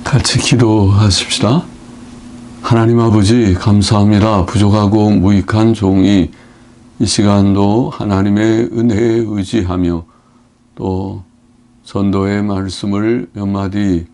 같이 기도하십시다. 하나님 아버지 감사합니다. 부족하고 무익한 종이 이 시간도 하나님의 은혜에 의지하며 또 전도의 말씀을 몇 마디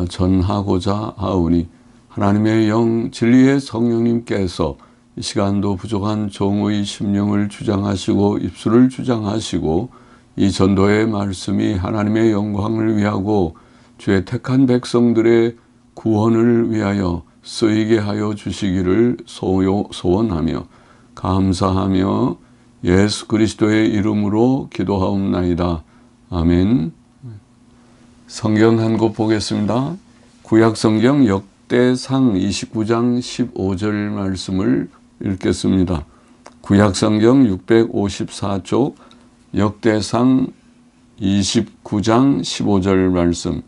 전하고자 하오니 하나님의 영 진리의 성령님께서 이 시간도 부족한 종의 심령을 주장하시고 입술을 주장하시고 이 전도의 말씀이 하나님의 영광을 위하고 주의 택한 백성들의 구원을 위하여 쓰이게 하여 주시기를 소원하며 감사하며 예수 그리스도의 이름으로 기도하옵나이다. 아멘. 성경 한 곳 보겠습니다. 구약성경 역대상 29장 15절 말씀을 읽겠습니다. 구약성경 654쪽 역대상 29장 15절 말씀.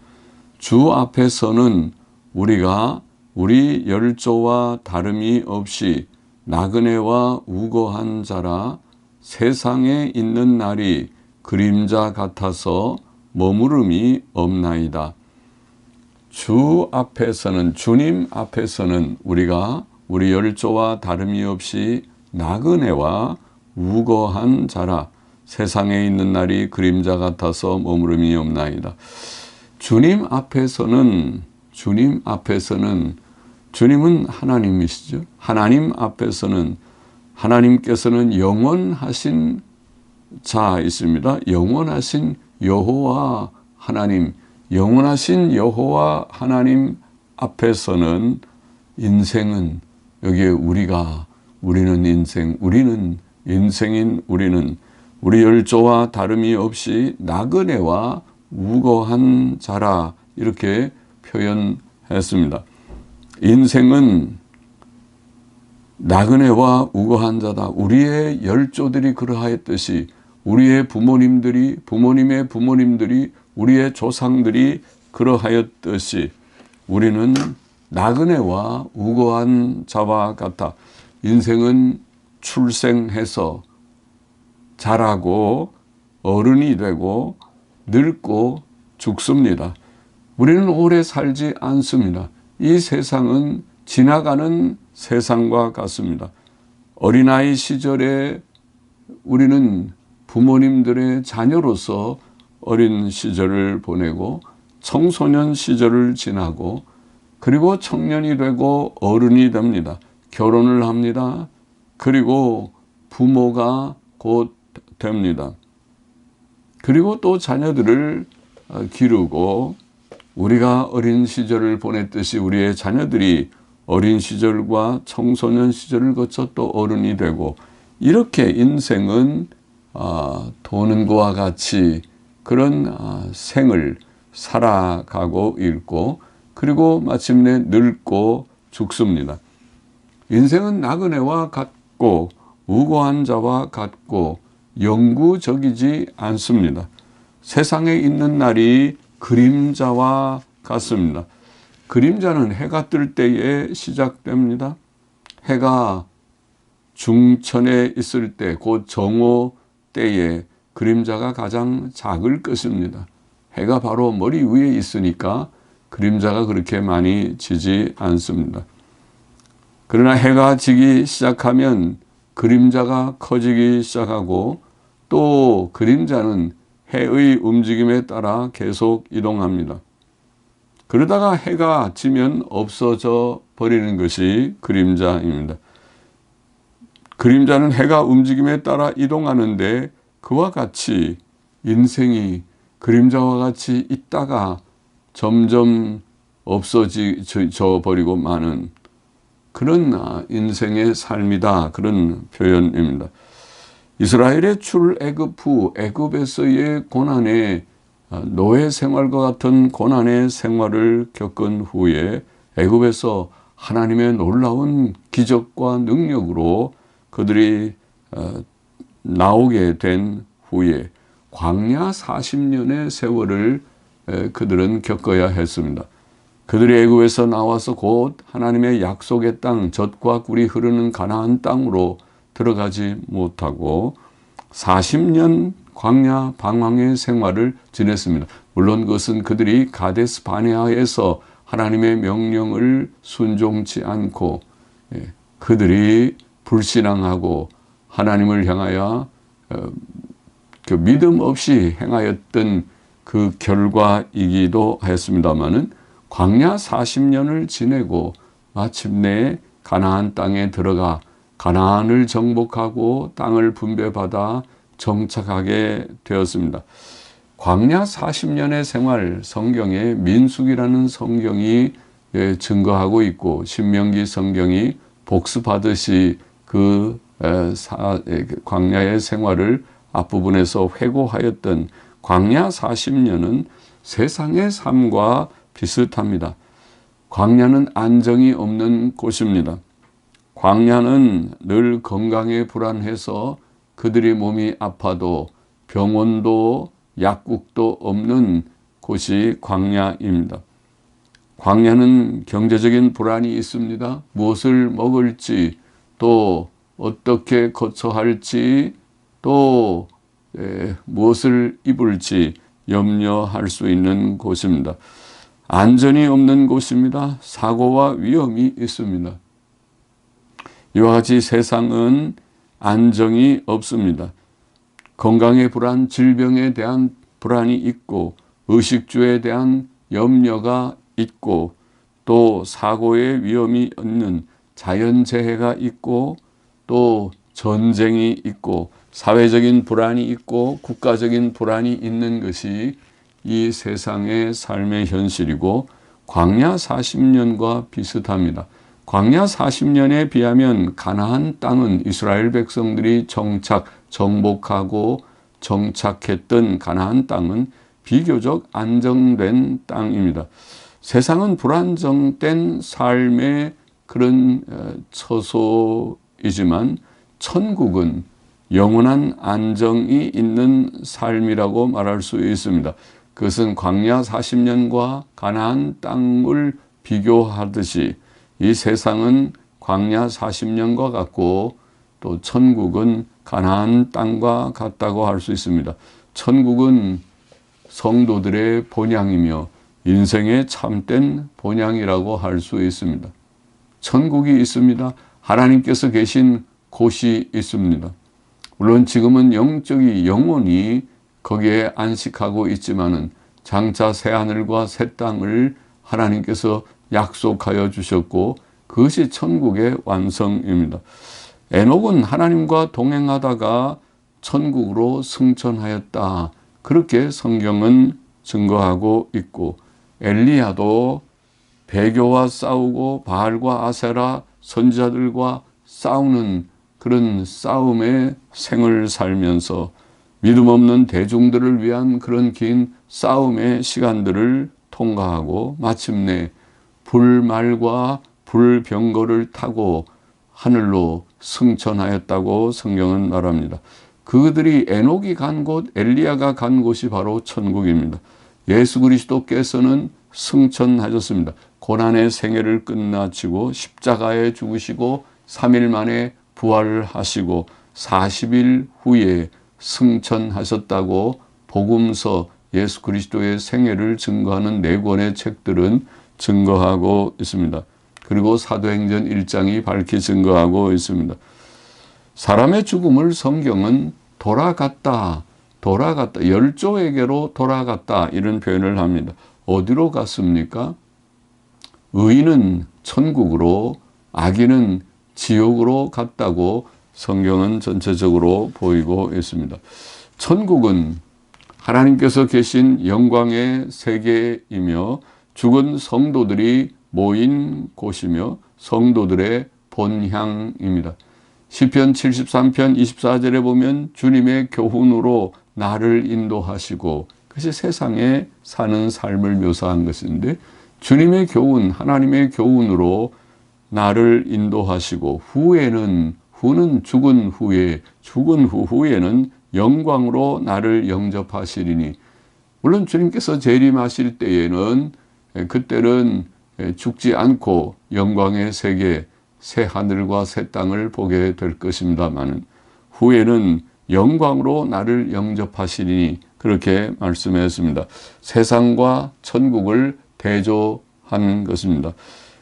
주 앞에서는 우리가 우리 열조와 다름이 없이 나그네와 우거한 자라 세상에 있는 날이 그림자 같아서 머무름이 없나이다. 주 앞에서는, 주님 앞에서는 우리가 우리 열조와 다름이 없이 나그네와 우거한 자라 세상에 있는 날이 그림자 같아서 머무름이 없나이다. 주님 앞에서는 주님은 하나님이시죠. 하나님 앞에서는 하나님께서는 영원하신 자이십니다. 영원하신 여호와 하나님, 영원하신 여호와 하나님 앞에서는 인생은 여기에 우리는 인생인 우리는 우리 열조와 다름이 없이 나그네와 우거한 자라 이렇게 표현했습니다. 인생은 나그네와 우거한 자다. 우리의 열조들이 그러하였듯이 우리의 부모님의 부모님들이 우리의 조상들이 그러하였듯이 우리는 나그네와 우거한 자와 같아. 인생은 출생해서 자라고 어른이 되고 늙고 죽습니다. 우리는 오래 살지 않습니다. 이 세상은 지나가는 세상과 같습니다. 어린아이 시절에 우리는 부모님들의 자녀로서 어린 시절을 보내고 청소년 시절을 지나고 그리고 청년이 되고 어른이 됩니다. 결혼을 합니다. 그리고 부모가 곧 됩니다. 그리고 또 자녀들을 기르고 우리가 어린 시절을 보냈듯이 우리의 자녀들이 어린 시절과 청소년 시절을 거쳐 또 어른이 되고 이렇게 인생은 도는 것과 같이 그런 생을 살아가고 있고 그리고 마침내 늙고 죽습니다. 인생은 나그네와 같고 우고한 자와 같고 영구적이지 않습니다. 세상에 있는 날이 그림자와 같습니다. 그림자는 해가 뜰 때에 시작됩니다. 해가 중천에 있을 때, 곧 정오 때에 그림자가 가장 작을 것입니다. 해가 바로 머리 위에 있으니까 그림자가 그렇게 많이 지지 않습니다. 그러나 해가 지기 시작하면 그림자가 커지기 시작하고 또 그림자는 해의 움직임에 따라 계속 이동합니다. 그러다가 해가 지면 없어져 버리는 것이 그림자입니다. 그림자는 해가 움직임에 따라 이동하는데 그와 같이 인생이 그림자와 같이 있다가 점점 없어져 버리고 마는 그런 인생의 삶이다. 그런 표현입니다. 이스라엘의 출애굽 후 애굽에서의 고난의 노예 생활과 같은 고난의 생활을 겪은 후에 애굽에서 하나님의 놀라운 기적과 능력으로 그들이 나오게 된 후에 광야 40년의 세월을 그들은 겪어야 했습니다. 그들이 애굽에서 나와서 곧 하나님의 약속의 땅, 젖과 꿀이 흐르는 가나안 땅으로 들어가지 못하고 40년 광야 방황의 생활을 지냈습니다. 물론 그것은 그들이 가데스 바네아에서 하나님의 명령을 순종치 않고 그들이 불신앙하고 하나님을 향하여 그 믿음 없이 행하였던 그 결과이기도 했습니다마는 광야 40년을 지내고 마침내 가나안 땅에 들어가 가나안을 정복하고 땅을 분배받아 정착하게 되었습니다. 광야 40년의 생활, 성경에 민수기라는 성경이 증거하고 있고 신명기 성경이 복습하듯이 그 광야의 생활을 앞부분에서 회고하였던 광야 40년은 세상의 삶과 비슷합니다. 광야는 안정이 없는 곳입니다. 광야는 늘 건강에 불안해서 그들의 몸이 아파도 병원도 약국도 없는 곳이 광야입니다. 광야는 경제적인 불안이 있습니다. 무엇을 먹을지, 또 어떻게 거처할지, 또 무엇을 입을지 염려할 수 있는 곳입니다. 안전이 없는 곳입니다. 사고와 위험이 있습니다. 이와 같이 세상은 안정이 없습니다. 건강의 불안, 질병에 대한 불안이 있고 의식주에 대한 염려가 있고 또 사고의 위험이 있는 자연재해가 있고 또 전쟁이 있고 사회적인 불안이 있고 국가적인 불안이 있는 것이 이 세상의 삶의 현실이고 광야 40년과 비슷합니다. 광야 40년에 비하면 가나안 땅은 이스라엘 백성들이 정복하고 정착했던 가나안 땅은 비교적 안정된 땅입니다. 세상은 불안정된 삶의 그런 처소이지만 천국은 영원한 안정이 있는 삶이라고 말할 수 있습니다. 그것은 광야 40년과 가나안 땅을 비교하듯이 이 세상은 광야 40년과 같고 또 천국은 가나안 땅과 같다고 할 수 있습니다. 천국은 성도들의 본향이며 인생의 참된 본향이라고 할 수 있습니다. 천국이 있습니다. 하나님께서 계신 곳이 있습니다. 물론 지금은 영혼이 거기에 안식하고 있지만은 장차 새하늘과 새 땅을 하나님께서 약속하여 주셨고 그것이 천국의 완성입니다. 에녹은 하나님과 동행하다가 천국으로 승천하였다. 그렇게 성경은 증거하고 있고 엘리야도 배교와 싸우고 바알과 아세라 선지자들과 싸우는 그런 싸움의 생을 살면서 믿음 없는 대중들을 위한 그런 긴 싸움의 시간들을 통과하고 마침내 불말과 불병거를 타고 하늘로 승천하였다고 성경은 말합니다. 그들이 에녹이 간 곳, 엘리야가 간 곳이 바로 천국입니다. 예수 그리스도께서는 승천하셨습니다. 고난의 생애를 끝마치고 십자가에 죽으시고 3일 만에 부활을 하시고 40일 후에 승천하셨다고 복음서 예수 그리스도의 생애를 증거하는 4권의 책들은 증거하고 있습니다. 그리고 사도행전 1장이 밝히 증거하고 있습니다. 사람의 죽음을 성경은 돌아갔다, 열조에게로 돌아갔다 이런 표현을 합니다. 어디로 갔습니까? 의인은 천국으로, 악인은 지옥으로 갔다고 성경은 전체적으로 보이고 있습니다. 천국은 하나님께서 계신 영광의 세계이며 죽은 성도들이 모인 곳이며 성도들의 본향입니다. 시편 73편 24절에 보면 주님의 교훈으로 나를 인도하시고 그것이 세상에 사는 삶을 묘사한 것인데 주님의 교훈, 하나님의 교훈으로 나를 인도하시고 후는 죽은 후에는 영광으로 나를 영접하시리니 물론 주님께서 재림하실 때에는 그때는 죽지 않고 영광의 세계 새 하늘과 새 땅을 보게 될 것입니다만 후에는 영광으로 나를 영접하시리니 그렇게 말씀했습니다. 세상과 천국을 대조하고 한 것입니다.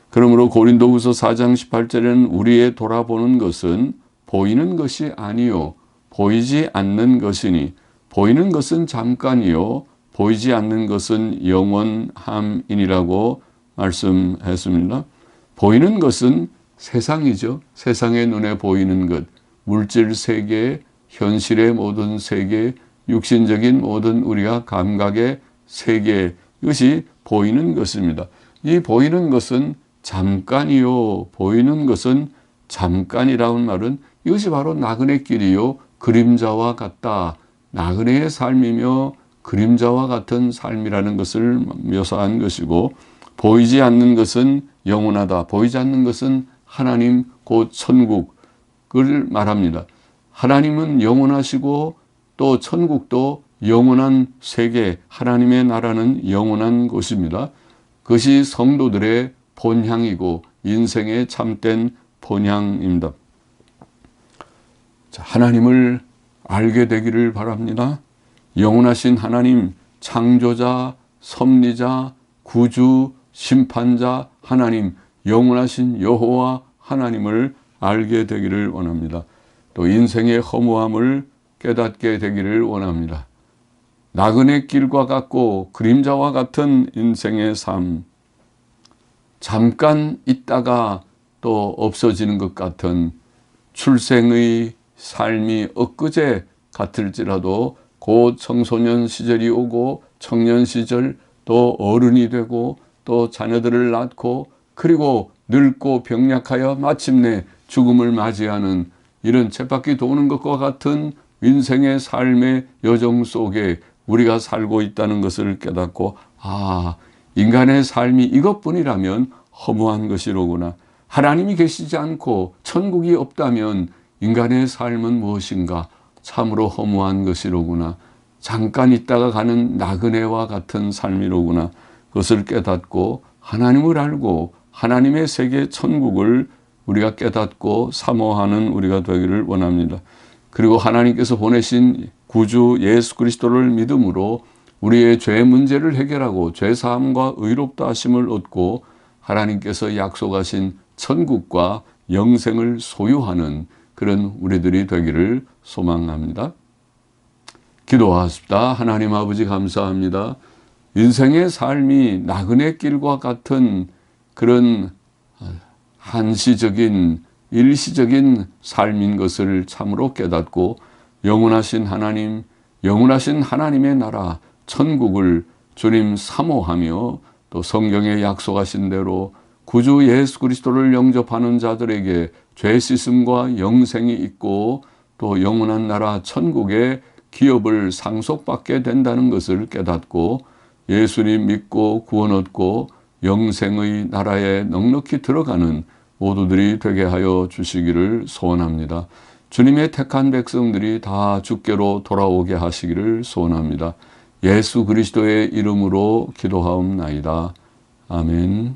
그러므로 고린도후서 4장 18절에는 우리의 돌아보는 것은 보이는 것이 아니요 보이지 않는 것이니 보이는 것은 잠깐이요 보이지 않는 것은 영원함이니라고 말씀했습니다. 보이는 것은 세상이죠. 세상의 눈에 보이는 것, 물질 세계, 현실의 모든 세계, 육신적인 모든 우리가 감각의 세계, 이것이 보이는 것입니다. 이 보이는 것은 잠깐이요 보이는 것은 잠깐이라는 말은 이것이 바로 나그네 길이요 그림자와 같다. 나그네의 삶이며 그림자와 같은 삶이라는 것을 묘사한 것이고, 보이지 않는 것은 영원하다. 보이지 않는 것은 하나님 곧 천국을 말합니다. 하나님은 영원하시고 또 천국도 영원한 세계, 하나님의 나라는 영원한 곳입니다. 그것이 성도들의 본향이고 인생의 참된 본향입니다. 자, 하나님을 알게 되기를 바랍니다. 영원하신 하나님, 창조자, 섭리자, 구주, 심판자 하나님, 영원하신 여호와 하나님을 알게 되기를 원합니다. 또 인생의 허무함을 깨닫게 되기를 원합니다. 나그네 길과 같고 그림자와 같은 인생의 삶, 잠깐 있다가 또 없어지는 것 같은 출생의 삶이 엊그제 같을지라도 곧 청소년 시절이 오고 청년 시절 또 어른이 되고 또 자녀들을 낳고 그리고 늙고 병약하여 마침내 죽음을 맞이하는 이런 쳇바퀴 도는 것과 같은 인생의 삶의 여정 속에 우리가 살고 있다는 것을 깨닫고, 아, 인간의 삶이 이것뿐이라면 허무한 것이로구나. 하나님이 계시지 않고 천국이 없다면 인간의 삶은 무엇인가? 참으로 허무한 것이로구나. 잠깐 있다가 가는 나그네와 같은 삶이로구나. 그것을 깨닫고 하나님을 알고 하나님의 세계 천국을 우리가 깨닫고 사모하는 우리가 되기를 원합니다. 그리고 하나님께서 보내신 구주 예수 그리스도를 믿음으로 우리의 죄 문제를 해결하고 죄사함과 의롭다 하심을 얻고 하나님께서 약속하신 천국과 영생을 소유하는 그런 우리들이 되기를 소망합니다. 기도하십시다. 하나님 아버지 감사합니다. 인생의 삶이 나그네 길과 같은 그런 한시적인 일시적인 삶인 것을 참으로 깨닫고 영원하신 하나님, 영원하신 하나님의 나라 천국을 주님 사모하며 또 성경에 약속하신 대로 구주 예수 그리스도를 영접하는 자들에게 죄 씻음과 영생이 있고 또 영원한 나라 천국의 기업을 상속받게 된다는 것을 깨닫고 예수님 믿고 구원 얻고 영생의 나라에 넉넉히 들어가는 모두들이 되게 하여 주시기를 소원합니다. 주님의 택한 백성들이 다 주께로 돌아오게 하시기를 소원합니다. 예수 그리스도의 이름으로 기도하옵나이다. 아멘.